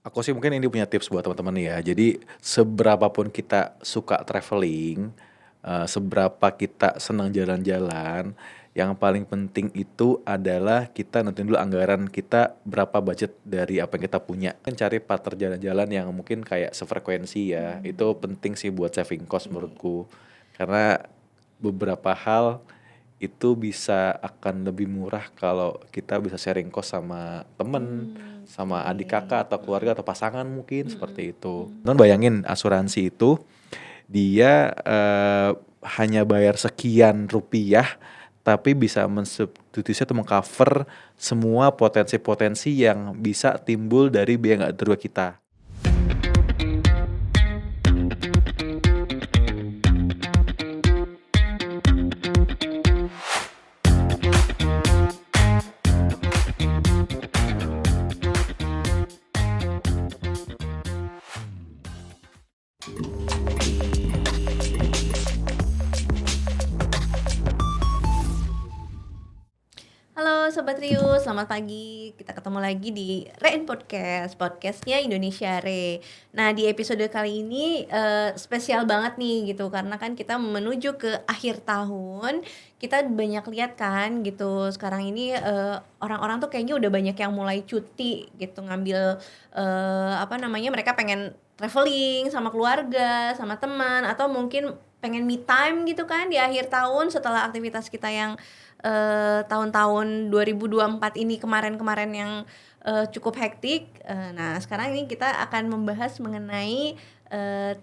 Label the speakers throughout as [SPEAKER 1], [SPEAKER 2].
[SPEAKER 1] Aku sih mungkin ini punya tips buat teman-teman ya. Jadi seberapa pun kita suka traveling, seberapa kita senang jalan-jalan, yang paling penting itu adalah kita nentuin dulu anggaran kita berapa budget dari apa yang kita punya. Kan cari partner jalan-jalan yang mungkin kayak sefrekuensi ya. Itu penting sih buat saving cost
[SPEAKER 2] Oke.
[SPEAKER 1] menurutku. Karena beberapa hal itu bisa akan lebih murah kalau kita bisa sharing cost sama temen, sama
[SPEAKER 2] Oke.
[SPEAKER 1] adik kakak atau keluarga atau pasangan mungkin
[SPEAKER 2] Mhm
[SPEAKER 1] seperti itu.
[SPEAKER 2] mhm.
[SPEAKER 1] Non bayangin asuransi itu dia hanya bayar sekian rupiah tapi bisa mensubstitusi atau mengcover semua potensi-potensi yang bisa timbul dari biaya nggak terduga kita.
[SPEAKER 2] Halo Sobat Riu, selamat pagi. Kita ketemu lagi di Rein Podcast, podcastnya Indonesia Re. Nah di episode kali ini spesial banget nih gitu, karena kan kita menuju ke akhir tahun. Kita banyak lihat kan gitu, sekarang ini orang-orang tuh kayaknya udah banyak yang mulai cuti gitu, ngambil mereka pengen traveling sama keluarga, sama teman, atau mungkin pengen me time gitu kan di akhir tahun setelah aktivitas kita yang tahun-tahun 2024 ini kemarin-kemarin yang cukup hektik. Nah, sekarang ini kita akan membahas mengenai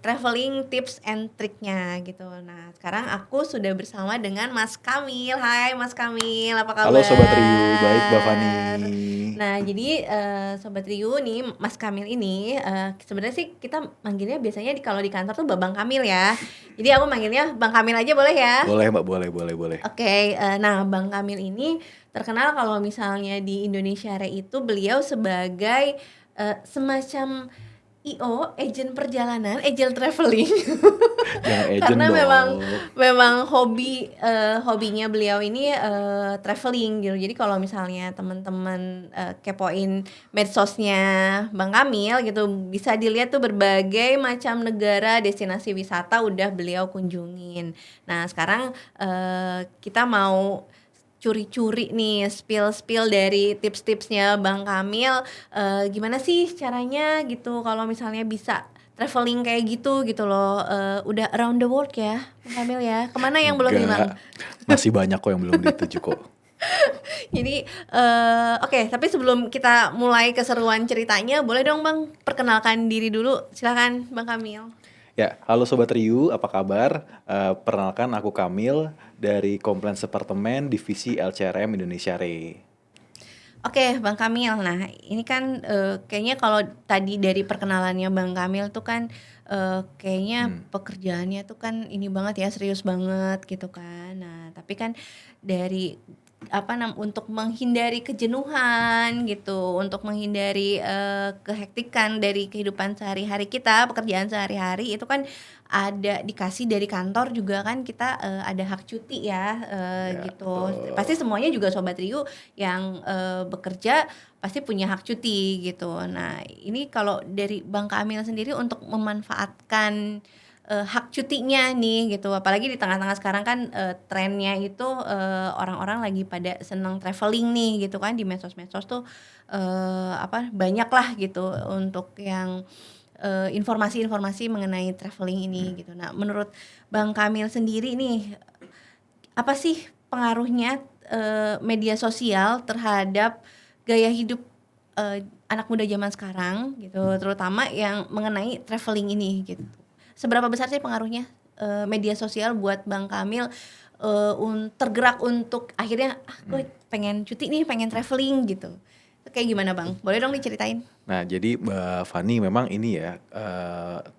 [SPEAKER 2] traveling tips and triknya gitu. Nah, sekarang aku sudah bersama dengan Mas Kamil. Hai Mas Kamil, apa
[SPEAKER 1] Halo Sobat Riu, baik Mbak Fani.
[SPEAKER 2] kabar? Nah, jadi Sobat Riu nih, Mas Kamil ini sebenarnya sih kita manggilnya biasanya kalau di kantor tuh Babang Kamil ya. Jadi aku manggilnya Bang Kamil aja boleh ya?
[SPEAKER 1] Boleh Mbak, boleh.
[SPEAKER 2] Oke, nah Bang Kamil ini terkenal kalau misalnya di Indonesia Re itu beliau sebagai semacam IO, agent perjalanan, agent traveling.
[SPEAKER 1] Jangan agent
[SPEAKER 2] Karena memang
[SPEAKER 1] dong.
[SPEAKER 2] memang hobinya beliau ini traveling gitu. Jadi kalau misalnya teman-teman kepoin medsosnya Bang Kamil gitu, bisa dilihat tuh berbagai macam negara, destinasi wisata udah beliau kunjungin. Nah, sekarang kita mau curi-curi nih spill dari tips-tipsnya Bang Kamil, gimana sih caranya gitu kalau misalnya bisa traveling kayak gitu loh, udah around the world ya Bang Kamil ya, kemana yang belum nih Bang?
[SPEAKER 1] Enggak, masih banyak kok yang belum dituju kok.
[SPEAKER 2] Jadi oke, tapi sebelum kita mulai keseruan ceritanya, boleh dong Bang perkenalkan diri dulu, silakan Bang Kamil.
[SPEAKER 1] Ya, halo Sobat Riu, apa kabar? Perkenalkan aku Kamil dari Compliance Departemen Divisi LCRM Indonesia Re.
[SPEAKER 2] Oke, Bang Kamil. Nah, ini kan kayaknya kalau tadi dari perkenalannya Bang Kamil tuh kan kayaknya pekerjaannya tuh kan ini banget ya, serius banget gitu kan. Nah, tapi kan dari untuk menghindari kejenuhan gitu, untuk menghindari kehektikan dari kehidupan sehari-hari kita, pekerjaan sehari-hari itu kan ada dikasih dari kantor juga kan kita ada hak cuti ya
[SPEAKER 1] Ya,
[SPEAKER 2] gitu. Pasti
[SPEAKER 1] betul.
[SPEAKER 2] semuanya juga Sobat Riu yang bekerja pasti punya hak cuti gitu. Nah, ini kalau dari Bang Kamil sendiri untuk memanfaatkan hak cutinya nih gitu, apalagi di tengah-tengah sekarang kan trennya itu orang-orang lagi pada senang traveling nih gitu kan, di medsos-medsos tuh banyak lah gitu untuk yang informasi-informasi mengenai traveling ini gitu. Nah, menurut Bang Kamil sendiri nih, apa sih pengaruhnya media sosial terhadap gaya hidup anak muda zaman sekarang gitu, terutama yang mengenai traveling ini gitu. Seberapa besar sih pengaruhnya media sosial buat Bang Kamil tergerak untuk akhirnya gue pengen cuti nih, pengen traveling gitu. Itu kayak gimana Bang? Boleh dong diceritain?
[SPEAKER 1] Nah, jadi Mbak Fani memang ini ya,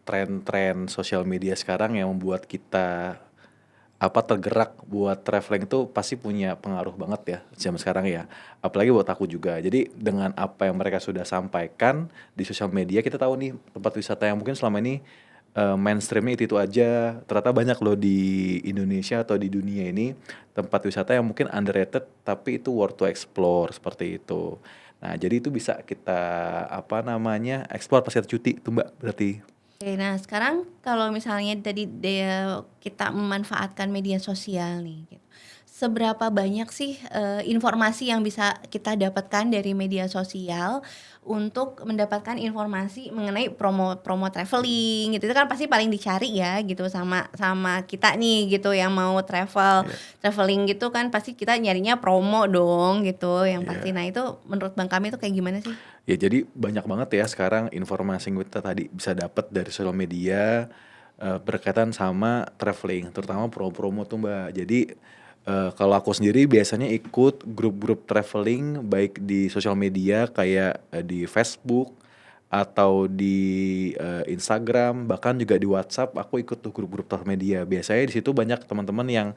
[SPEAKER 1] tren-tren sosial media sekarang yang membuat kita tergerak buat traveling itu pasti punya pengaruh banget ya zaman sekarang ya. Apalagi buat aku juga. Jadi dengan apa yang mereka sudah sampaikan di sosial media, kita tahu nih tempat wisata yang mungkin selama ini mainstreamnya itu aja. Ternyata banyak loh di Indonesia atau di dunia ini tempat wisata yang mungkin underrated tapi itu worth to explore seperti itu. Nah, jadi itu bisa kita explore pas kita cuti tuh Mbak berarti.
[SPEAKER 2] Oke, nah sekarang kalau misalnya tadi kita memanfaatkan media sosial nih gitu. Seberapa banyak sih informasi yang bisa kita dapatkan dari media sosial untuk mendapatkan informasi mengenai promo traveling gitu. Itu kan pasti paling dicari ya gitu sama sama kita nih gitu yang mau
[SPEAKER 1] Iya,
[SPEAKER 2] traveling gitu kan pasti kita nyarinya promo dong gitu yang pasti.
[SPEAKER 1] iya.
[SPEAKER 2] Nah, itu menurut Bang kami itu kayak gimana sih?
[SPEAKER 1] Ya jadi banyak banget ya sekarang informasi yang kita tadi bisa dapat dari sosial media berkaitan sama traveling, terutama promo-promo tuh Mbak. Jadi kalau aku sendiri biasanya ikut grup-grup traveling baik di sosial media kayak di Facebook atau di Instagram, bahkan juga di WhatsApp aku ikut tuh grup-grup sosial media. Biasanya di situ banyak teman-teman yang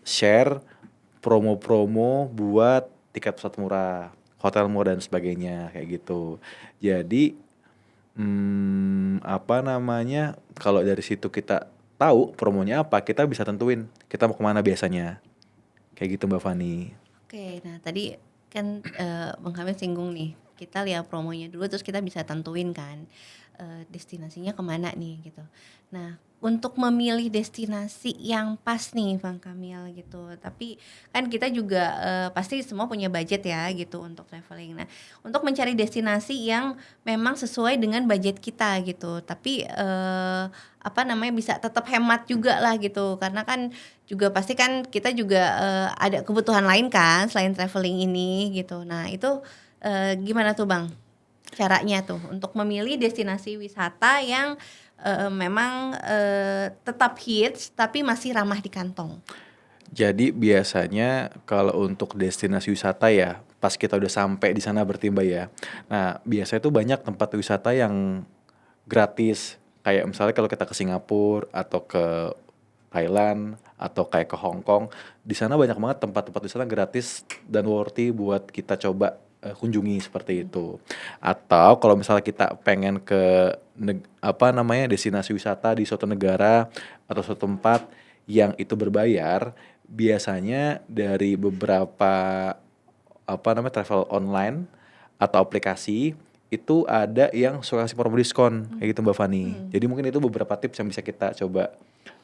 [SPEAKER 1] share promo-promo buat tiket pesawat murah, hotel murah dan sebagainya kayak gitu. Jadi kalau dari situ kita tahu promonya apa, kita bisa tentuin kita mau kemana biasanya. Kayak gitu Mbak Fani.
[SPEAKER 2] Oke, nah tadi kan Bang Kamil singgung nih, kita lihat promonya dulu terus kita bisa tentuin kan destinasinya kemana nih gitu. Nah, untuk memilih destinasi yang pas nih Bang Kamil gitu. Tapi kan kita juga pasti semua punya budget ya gitu untuk traveling. Nah, untuk mencari destinasi yang memang sesuai dengan budget kita gitu. Tapi bisa tetap hemat juga lah gitu. Karena kan juga pasti kan kita juga ada kebutuhan lain kan selain traveling ini gitu. Nah, itu gimana tuh Bang caranya tuh untuk memilih destinasi wisata yang memang tetap hits tapi masih ramah di kantong?
[SPEAKER 1] Jadi biasanya kalau untuk destinasi wisata ya, pas kita udah sampai di sana berarti Mbak ya. Nah, biasanya tuh banyak tempat wisata yang gratis. Kayak misalnya kalau kita ke Singapura atau ke Thailand atau kayak ke Hong Kong, di sana banyak banget tempat-tempat wisata gratis dan worthy buat kita coba kunjungi seperti itu. Atau kalau misalnya kita pengen ke destinasi wisata di suatu negara atau suatu tempat yang itu berbayar, biasanya dari beberapa travel online atau aplikasi itu ada yang suka kasih promo diskon kayak gitu Mbak Fani. Jadi mungkin itu beberapa tips yang bisa kita coba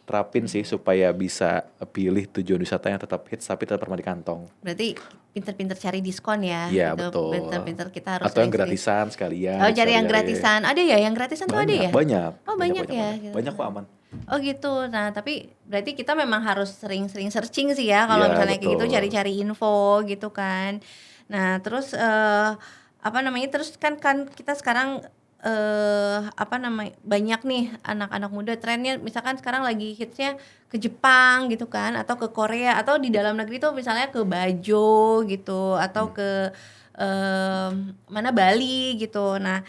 [SPEAKER 1] terapin sih supaya bisa pilih tujuan wisata yang tetap hits tapi tetap ramah di kantong.
[SPEAKER 2] Berarti pinter-pinter cari diskon ya
[SPEAKER 1] Iya
[SPEAKER 2] gitu.
[SPEAKER 1] betul.
[SPEAKER 2] Pinter-pinter kita harus
[SPEAKER 1] Atau yang
[SPEAKER 2] sering-sering.
[SPEAKER 1] gratisan sekalian
[SPEAKER 2] Oh,
[SPEAKER 1] di
[SPEAKER 2] cari yang
[SPEAKER 1] sehari-hari.
[SPEAKER 2] gratisan. Ada ya yang gratisan tuh ada
[SPEAKER 1] Banyak,
[SPEAKER 2] ya?
[SPEAKER 1] banyak,
[SPEAKER 2] Oh,
[SPEAKER 1] banyak,
[SPEAKER 2] banyak
[SPEAKER 1] banyak,
[SPEAKER 2] ya
[SPEAKER 1] banyak.
[SPEAKER 2] gitu.
[SPEAKER 1] Banyak kok aman.
[SPEAKER 2] Oh gitu. Nah, tapi berarti kita memang harus sering-sering searching sih ya kalau
[SPEAKER 1] Iya
[SPEAKER 2] misalnya kayak gitu
[SPEAKER 1] betul.
[SPEAKER 2] cari-cari info gitu kan. Nah, terus terus kan kita sekarang banyak nih anak-anak muda trennya misalkan sekarang lagi hitsnya ke Jepang gitu kan atau ke Korea atau di dalam negeri tuh misalnya ke Bajo gitu atau ke Bali gitu. Nah,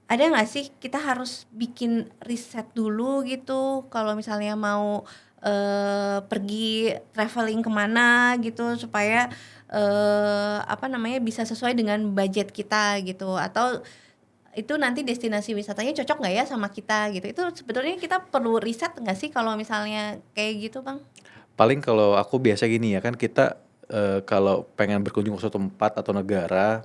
[SPEAKER 2] ada nggak sih kita harus bikin riset dulu gitu kalau misalnya mau pergi traveling kemana gitu supaya bisa sesuai dengan budget kita gitu atau itu nanti destinasi wisatanya cocok nggak ya sama kita gitu. Itu sebetulnya kita perlu riset nggak sih kalau misalnya kayak gitu Bang?
[SPEAKER 1] Paling kalau aku biasa gini ya kan kita kalau pengen berkunjung ke suatu tempat atau negara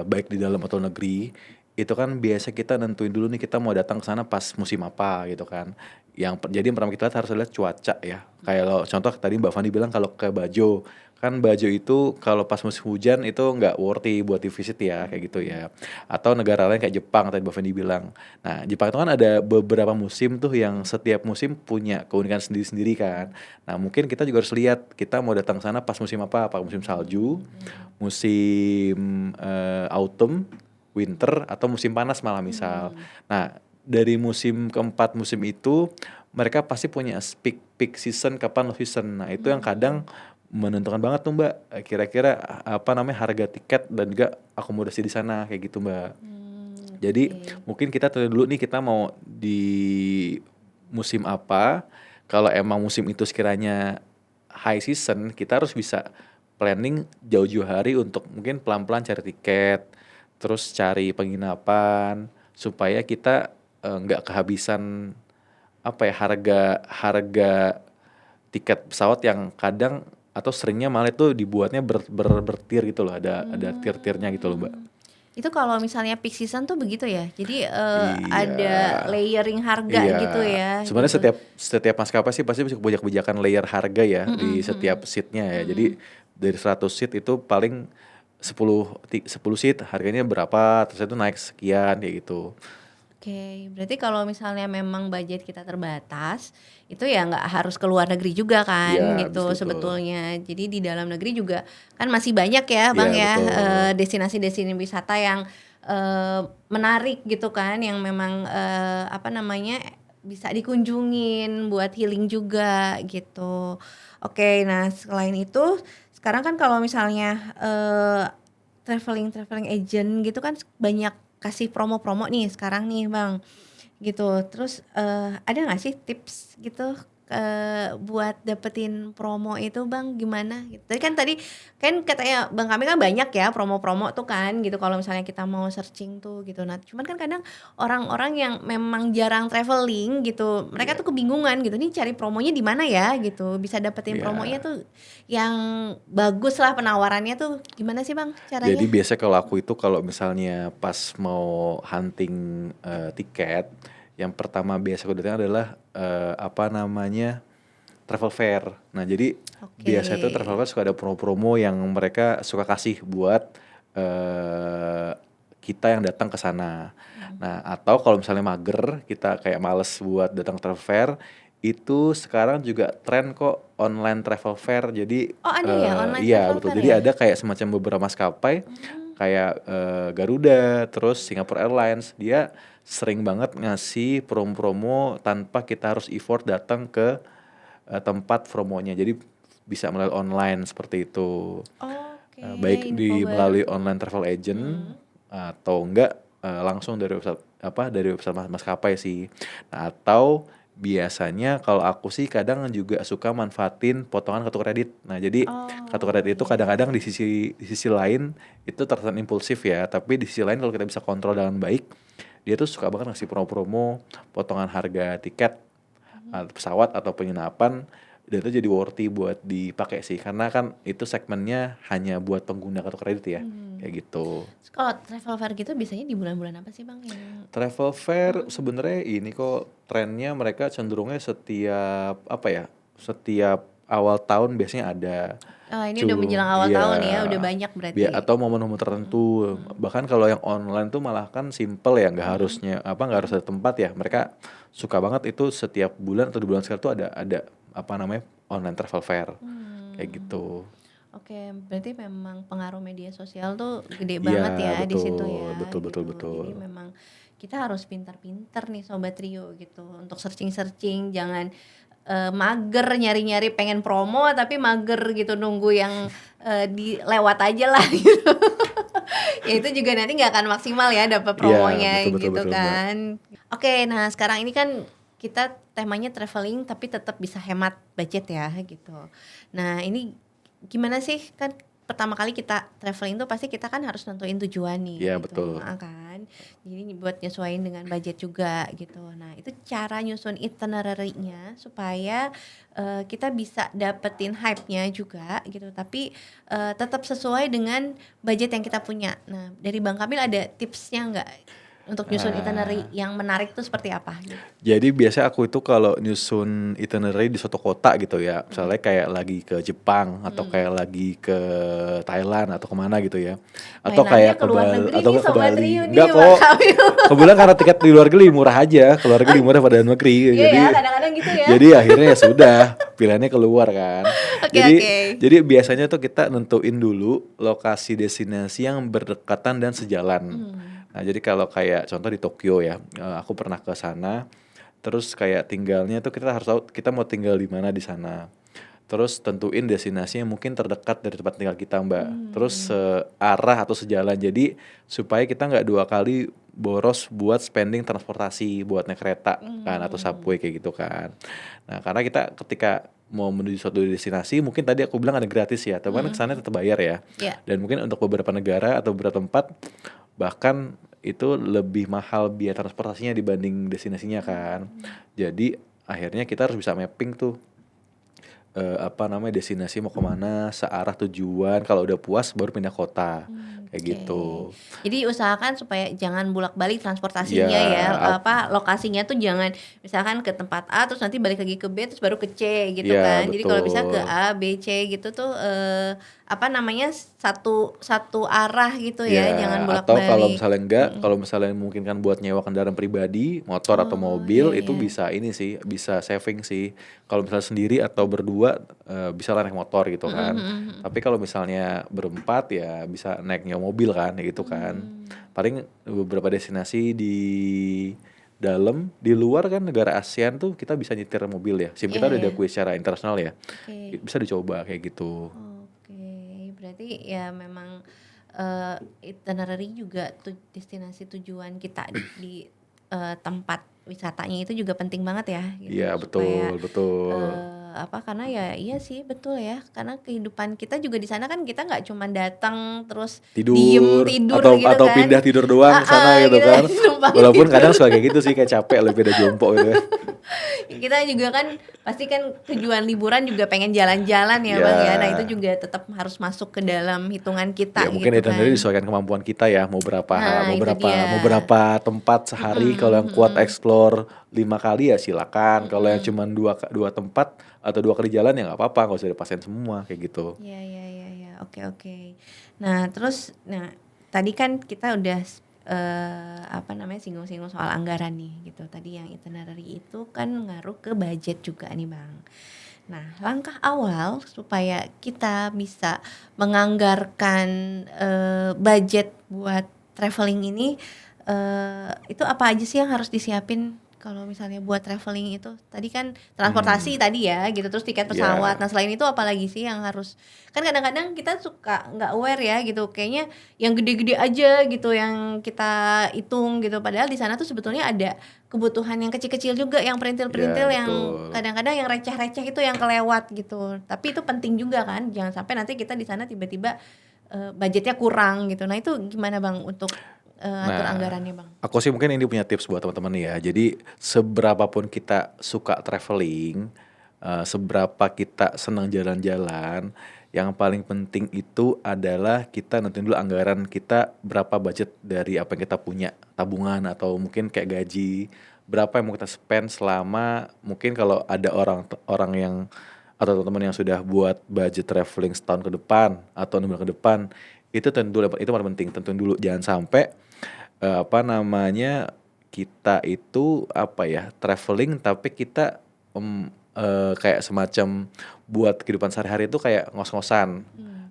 [SPEAKER 1] baik di dalam atau negeri itu kan biasa kita nentuin dulu nih kita mau datang ke sana pas musim apa gitu kan. Jadi yang pertama kita harus lihat cuaca ya. Kayak lo contoh tadi Mbak Fani bilang kalau ke Bajo kan Bajo itu kalau pas musim hujan itu nggak worthy buat di visit ya kayak gitu ya. Atau negara lain kayak Jepang tadi Mbak Fani bilang. Nah, Jepang itu kan ada beberapa musim tuh yang setiap musim punya keunikan sendiri-sendiri kan. Nah, mungkin kita juga harus lihat kita mau datang ke sana pas musim apa musim salju, musim autumn, winter, atau musim panas malah misal. Nah, dari musim keempat musim itu mereka pasti punya peak season kapan low season. Nah, itu yang kadang menentukan banget tuh Mbak kira-kira harga tiket dan juga akomodasi di sana kayak gitu Mbak. Jadi
[SPEAKER 2] Oke.
[SPEAKER 1] mungkin kita tahu dulu nih kita mau di musim apa. Kalau emang musim itu sekiranya high season, kita harus bisa planning jauh-jauh hari untuk mungkin pelan-pelan cari tiket, terus cari penginapan supaya kita nggak kehabisan harga harga tiket pesawat yang kadang atau seringnya malah itu dibuatnya bertier gitu loh, ada tier-tiernya gitu loh Mbak.
[SPEAKER 2] Itu kalau misalnya peak season tuh begitu ya? Jadi,
[SPEAKER 1] Iya.
[SPEAKER 2] ada layering harga
[SPEAKER 1] Iya,
[SPEAKER 2] gitu ya,
[SPEAKER 1] sebenarnya
[SPEAKER 2] gitu?
[SPEAKER 1] setiap maskapai sih pasti punya kebijakan layer harga ya
[SPEAKER 2] Mhm
[SPEAKER 1] di
[SPEAKER 2] mhm.
[SPEAKER 1] setiap seatnya ya. Jadi
[SPEAKER 2] Mhm.
[SPEAKER 1] dari 100 seat itu paling 10 seat harganya berapa, terus itu naik sekian kayak gitu.
[SPEAKER 2] Oke, berarti kalau misalnya memang budget kita terbatas, itu ya nggak harus ke luar negeri juga kan
[SPEAKER 1] Iya,
[SPEAKER 2] gitu
[SPEAKER 1] betul.
[SPEAKER 2] sebetulnya. Jadi di dalam negeri juga kan masih banyak ya
[SPEAKER 1] Iya,
[SPEAKER 2] Bang ya,
[SPEAKER 1] betul.
[SPEAKER 2] destinasi-destinasi wisata yang, menarik gitu kan, yang memang, apa namanya, bisa dikunjungin buat healing juga gitu. Oke, nah selain itu, sekarang kan kalau misalnya, traveling agent gitu kan banyak kasih promo-promo nih sekarang nih Bang, gitu. Terus, ada nggak sih tips gitu, buat dapetin promo itu Bang, gimana gitu? Tadi kan katanya Bang Kamil kan banyak ya promo-promo tuh kan gitu kalau misalnya kita mau searching tuh gitu. Nah cuman kan kadang orang-orang yang memang jarang traveling gitu, mereka
[SPEAKER 1] Iya,
[SPEAKER 2] tuh kebingungan gitu, nih cari promonya di mana ya gitu, bisa dapetin promonya
[SPEAKER 1] iya.
[SPEAKER 2] tuh yang bagus lah penawarannya tuh gimana sih Bang
[SPEAKER 1] Jadi
[SPEAKER 2] caranya?
[SPEAKER 1] biasanya kalau aku itu kalau misalnya pas mau hunting tiket, yang pertama biasa aku datang adalah apa namanya, travel fair. Nah, jadi
[SPEAKER 2] Oke.
[SPEAKER 1] biasa itu travel fair suka ada promo-promo yang mereka suka kasih buat kita yang datang ke sana.
[SPEAKER 2] Mhm.
[SPEAKER 1] Nah, atau kalau misalnya mager, kita kayak males buat datang travel fair, itu sekarang juga tren kok online travel fair. Jadi
[SPEAKER 2] Oh ada ya online
[SPEAKER 1] iya
[SPEAKER 2] travel
[SPEAKER 1] betul.
[SPEAKER 2] fair
[SPEAKER 1] Jadi
[SPEAKER 2] ya?
[SPEAKER 1] ada kayak semacam beberapa maskapai
[SPEAKER 2] Mmm.
[SPEAKER 1] kayak Garuda, terus Singapore Airlines, dia sering banget ngasih promo-promo tanpa kita harus effort datang ke tempat promonya. Jadi bisa melalui online seperti itu.
[SPEAKER 2] Oke,
[SPEAKER 1] Baik
[SPEAKER 2] info baru
[SPEAKER 1] melalui
[SPEAKER 2] tuh.
[SPEAKER 1] online travel agent
[SPEAKER 2] Mhm.
[SPEAKER 1] atau enggak langsung dari website maskapai sih. Nah, atau biasanya kalau aku sih kadang juga suka manfaatin potongan kartu kredit. Nah, jadi kartu
[SPEAKER 2] Oh,
[SPEAKER 1] kredit itu
[SPEAKER 2] iya
[SPEAKER 1] kadang-kadang
[SPEAKER 2] iya.
[SPEAKER 1] di sisi lain itu terkesan impulsif ya, tapi di sisi lain kalau kita bisa kontrol dengan baik, dia tuh suka banget ngasih promo-promo potongan harga tiket
[SPEAKER 2] Mhm.
[SPEAKER 1] pesawat atau penginapan, dan itu jadi worthy buat dipakai sih karena kan itu segmennya hanya buat pengguna kartu kredit ya,
[SPEAKER 2] Mmm.
[SPEAKER 1] kayak gitu.
[SPEAKER 2] Terus kalau travel fair gitu biasanya di bulan-bulan apa sih Bang yang
[SPEAKER 1] Travel fair
[SPEAKER 2] mhm.
[SPEAKER 1] sebenarnya ini kok trennya mereka cenderungnya setiap apa ya, setiap awal tahun biasanya ada.
[SPEAKER 2] Oh ini udah menjelang awal
[SPEAKER 1] Iya,
[SPEAKER 2] tahun ya, udah banyak berarti?
[SPEAKER 1] atau momen-momen
[SPEAKER 2] Mhm
[SPEAKER 1] tertentu.
[SPEAKER 2] mhm.
[SPEAKER 1] Bahkan kalau yang online tuh malah kan simple ya,
[SPEAKER 2] Mhm
[SPEAKER 1] nggak harus
[SPEAKER 2] mhm
[SPEAKER 1] ada tempat ya. Mereka suka banget itu setiap bulan atau 2 bulan sekali tuh ada apa namanya, online travel fair, kayak
[SPEAKER 2] mmm.
[SPEAKER 1] gitu.
[SPEAKER 2] Oke, berarti memang pengaruh media sosial tuh gede
[SPEAKER 1] Iya,
[SPEAKER 2] banget ya di situ
[SPEAKER 1] betul
[SPEAKER 2] ya,
[SPEAKER 1] betul betul
[SPEAKER 2] gitu.
[SPEAKER 1] betul.
[SPEAKER 2] Jadi memang kita harus pintar-pintar nih Sobat Trio gitu untuk searching-searching, jangan, mager nyari-nyari pengen promo tapi mager gitu nunggu yang, lewat aja lah gitu. Ya itu juga nanti nggak akan maksimal ya dapet
[SPEAKER 1] Iya,
[SPEAKER 2] promonya
[SPEAKER 1] betul betul
[SPEAKER 2] gitu
[SPEAKER 1] betul, Mbak.
[SPEAKER 2] kan. Oke, nah sekarang ini kan kita temanya traveling tapi tetap bisa hemat budget ya gitu. Nah ini gimana sih, kan pertama kali kita traveling tuh pasti kita kan harus nentuin tujuan
[SPEAKER 1] Iya,
[SPEAKER 2] nih gitu,
[SPEAKER 1] betul.
[SPEAKER 2] kan. Jadi buat nyesuaiin dengan budget juga gitu. Nah itu cara nyusun itinerary-nya supaya, kita bisa dapetin hype-nya juga gitu, tapi, tetap sesuai dengan budget yang kita punya. Nah dari Bang Kamil ada tipsnya nggak untuk nyusun itinerary
[SPEAKER 1] Nah,
[SPEAKER 2] yang menarik tuh seperti apa gitu?
[SPEAKER 1] jadi biasanya aku itu kalau nyusun itinerary di suatu kota gitu ya,
[SPEAKER 2] Mhm
[SPEAKER 1] misalnya kayak lagi ke Jepang atau
[SPEAKER 2] mhm.
[SPEAKER 1] kayak lagi ke Thailand atau kemana gitu ya, atau
[SPEAKER 2] Mainannya
[SPEAKER 1] kayak
[SPEAKER 2] ke luar negeri
[SPEAKER 1] atau
[SPEAKER 2] nih
[SPEAKER 1] enggak ke
[SPEAKER 2] Sobat
[SPEAKER 1] Bali.
[SPEAKER 2] Trio
[SPEAKER 1] Enggak
[SPEAKER 2] nih Bang
[SPEAKER 1] kok,
[SPEAKER 2] Kamil.
[SPEAKER 1] kebetulan karena tiket di luar negeri murah aja, ke luar negeri murah pada dalam negeri.
[SPEAKER 2] Iya ya, kadang-kadang gitu ya.
[SPEAKER 1] Jadi akhirnya ya sudah, pilihannya keluar kan.
[SPEAKER 2] Oke
[SPEAKER 1] Jadi
[SPEAKER 2] oke.
[SPEAKER 1] jadi biasanya tuh kita nentuin dulu lokasi destinasi yang berdekatan dan sejalan.
[SPEAKER 2] Mmm.
[SPEAKER 1] Nah, jadi kalau kayak contoh di Tokyo ya, aku pernah ke sana, terus kayak tinggalnya tuh kita harus tahu kita mau tinggal di mana di sana. Terus tentuin destinasi yang mungkin terdekat dari tempat tinggal kita, Mbak. Terus
[SPEAKER 2] Mmm.
[SPEAKER 1] searah atau sejalan. Jadi supaya kita nggak 2 kali boros buat spending transportasi, buat naik kereta kan atau
[SPEAKER 2] Mmm.
[SPEAKER 1] subway kayak gitu kan. Nah, karena kita ketika mau menuju suatu destinasi mungkin tadi aku bilang ada gratis ya, tapi kan
[SPEAKER 2] Mhm
[SPEAKER 1] kesannya
[SPEAKER 2] mhm.
[SPEAKER 1] tetap bayar ya.
[SPEAKER 2] Iya.
[SPEAKER 1] Dan mungkin untuk beberapa negara atau beberapa tempat bahkan itu lebih mahal biaya transportasinya dibanding destinasinya kan.
[SPEAKER 2] Mmm.
[SPEAKER 1] Jadi akhirnya kita harus bisa mapping tuh destinasi mau kemana, searah tujuan, kalau udah puas baru pindah kota, kayak
[SPEAKER 2] Oke.
[SPEAKER 1] gitu.
[SPEAKER 2] Jadi usahakan supaya jangan bolak-balik
[SPEAKER 1] Iya,
[SPEAKER 2] transportasinya ya, lokasinya tuh jangan misalkan ke tempat A terus nanti balik lagi ke B terus baru ke C gitu
[SPEAKER 1] iya
[SPEAKER 2] kan. Jadi kalau bisa ke
[SPEAKER 1] betul.
[SPEAKER 2] A, B, C gitu tuh satu satu arah gitu ya, jangan
[SPEAKER 1] Ya, atau
[SPEAKER 2] bolak-balik. Mhm.
[SPEAKER 1] kalau misalnya mungkin kan buat nyewa kendaraan pribadi, motor atau
[SPEAKER 2] Oh, iya
[SPEAKER 1] mobil itu
[SPEAKER 2] iya.
[SPEAKER 1] bisa ini sih, bisa saving sih. Kalau misalnya sendiri atau berdua bisa lah naik motor gitu
[SPEAKER 2] Mhm
[SPEAKER 1] kan.
[SPEAKER 2] mhm mhm.
[SPEAKER 1] Tapi kalau misalnya berempat ya bisa naik nyewa mobil kan, ya gitu kan.
[SPEAKER 2] Mmm,
[SPEAKER 1] Paling beberapa destinasi di dalam, di luar kan negara ASEAN tuh kita bisa nyetir mobil ya. SIM
[SPEAKER 2] iya
[SPEAKER 1] kita udah
[SPEAKER 2] iya.
[SPEAKER 1] diakui secara internasional ya.
[SPEAKER 2] Oke.
[SPEAKER 1] Bisa dicoba kayak gitu.
[SPEAKER 2] Oke, berarti ya memang, itinerary juga destinasi tujuan kita di, tempat wisatanya itu juga penting banget ya
[SPEAKER 1] Iya
[SPEAKER 2] gitu supaya,
[SPEAKER 1] betul, betul.
[SPEAKER 2] karena ya iya sih betul ya, karena kehidupan kita juga di sana kan kita nggak cuman datang terus diem,
[SPEAKER 1] Tidur
[SPEAKER 2] tidur gitu
[SPEAKER 1] atau
[SPEAKER 2] kan.
[SPEAKER 1] pindah tidur doang ke sana
[SPEAKER 2] Heeh,
[SPEAKER 1] gitu
[SPEAKER 2] gitu
[SPEAKER 1] kan.
[SPEAKER 2] numpang
[SPEAKER 1] Walaupun
[SPEAKER 2] tidur.
[SPEAKER 1] kadang suka kayak gitu sih, kayak capek lu pindah jompo gitu kan.
[SPEAKER 2] Kita juga kan pasti kan tujuan liburan juga pengen jalan-jalan ya Bang ya. Nah itu
[SPEAKER 1] Ya,
[SPEAKER 2] juga tetap harus masuk ke dalam hitungan
[SPEAKER 1] ya
[SPEAKER 2] kita
[SPEAKER 1] mungkin
[SPEAKER 2] gitu
[SPEAKER 1] itinerary
[SPEAKER 2] kan.
[SPEAKER 1] disesuaikan kemampuan kita ya,
[SPEAKER 2] Nah itu dia.
[SPEAKER 1] mau berapa tempat sehari, kalau
[SPEAKER 2] Mhm
[SPEAKER 1] yang kuat
[SPEAKER 2] mhm.
[SPEAKER 1] explore 5 kali ya silakan, kalau yang
[SPEAKER 2] Mhm.
[SPEAKER 1] cuman dua tempat atau 2 kali jalan ya nggak apa-apa, nggak usah dipaksain semua kayak gitu.
[SPEAKER 2] Iya iya iya iya. Oke oke. Nah terus tadi kan kita udah singgung-singgung soal anggaran nih gitu. Tadi yang itinerary itu kan ngaruh ke budget juga nih Bang. Nah, langkah awal supaya kita bisa menganggarkan, budget buat traveling ini, itu apa aja sih yang harus disiapin kalau misalnya buat traveling itu? Tadi kan transportasi
[SPEAKER 1] Hmm,
[SPEAKER 2] tadi ya gitu, terus tiket pesawat.
[SPEAKER 1] ya.
[SPEAKER 2] Nah, selain itu apalagi sih yang harus kan kadang-kadang kita suka nggak aware ya gitu, kayaknya yang gede-gede aja gitu yang kita hitung gitu, padahal di sana tuh sebetulnya ada kebutuhan yang kecil-kecil juga, yang
[SPEAKER 1] Ya
[SPEAKER 2] perintil-perintil yang
[SPEAKER 1] betul.
[SPEAKER 2] kadang-kadang yang receh-receh itu yang kelewat gitu. Tapi itu penting juga kan, jangan sampai nanti kita di sana tiba-tiba, budgetnya kurang gitu. Nah itu gimana Bang untuk, atur
[SPEAKER 1] Nah,
[SPEAKER 2] anggarannya Bang?
[SPEAKER 1] aku sih mungkin ini punya tips buat teman-teman nih ya. Jadi seberapapun kita suka traveling, seberapa kita senang jalan-jalan, yang paling penting itu adalah kita nentuin dulu anggaran kita berapa budget dari apa yang kita punya, tabungan atau mungkin kayak gaji, berapa yang mau kita spend selama mungkin kalau ada orang orang yang atau teman-teman yang sudah buat budget traveling setahun ke depan atau 6 bulan ke depan, itu tentu itu paling penting, tentuin dulu jangan sampai kita itu traveling tapi kita, kayak semacam buat kehidupan sehari-hari itu kayak ngos-ngosan.